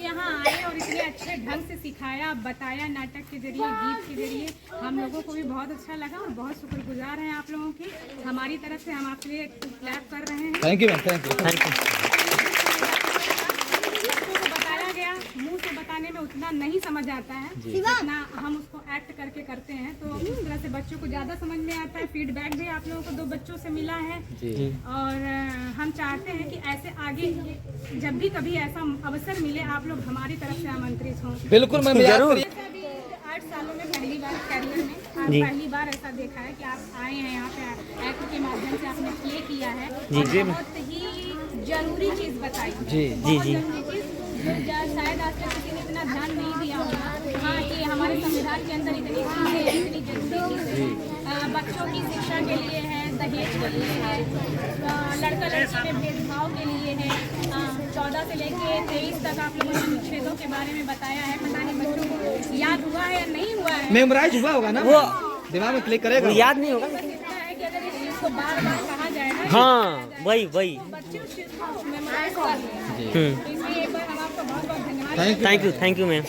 यहाँ आए और इतने अच्छे ढंग से सिखाया, बताया, नाटक के जरिए, गीत के जरिए। हम लोगों को भी बहुत अच्छा लगा और बहुत शुक्रगुजार हैं आप लोगों की। हमारी तरफ से हम आपके लिए क्लैप कर रहे हैं। Thank you ma'am, thank you. बताया गया, मुंह से बताने में उतना नहीं समझ आता है जितना हम उसको एक्ट करके करते हैं, तो उस तरह से बच्चों को ज़्यादा समझ में आता है। फीडबैक भी आप लोगों को 2 बच्चों से मिला है और हम चाहते हैं कि ऐसे आगे जब भी कभी ऐसा अवसर मिले, आप लोग हमारी तरफ से आमंत्रित हों। बिल्कुल मैम, जरूर। 8 सालों में पहली बार कैरियर में पहली बार ऐसा देखा है कि आप आए हैं यहाँ पे, एक्ट के माध्यम से आपने प्ले किया है। बहुत ही जरूरी चीज़ बताई, बहुत जरूरी चीज़ जो शायद आज तक किसी ने इतना ध्यान नहीं दिया होगा। हाँ, कि हमारे संविधान के अंदर इतनी चीज़ें हैं, इतनी जरूरी चीज़ें बच्चों की शिक्षा के लिए है, दहेज के लिए है, लड़का लड़की में भेदभाव के लिए है। 14 से लेके 23 तक आप लोगों ने अनुच्छेदों के बारे में बताया है। पता नहीं बच्चों को याद हुआ है या नहीं हुआ है, मेमोराइज हुआ होगा ना, वो दिमाग में क्लिक करेगा, याद नहीं होगा। बस इतना है कि अगर इस चीज़ को बार बार कहा जाए ना, हाँ वही बच्चे उस चीज़ को मेमोराइज कर लें। तो इसलिए एक बार हम आपका बहुत बहुत धन्यवाद। Thank you ma'am.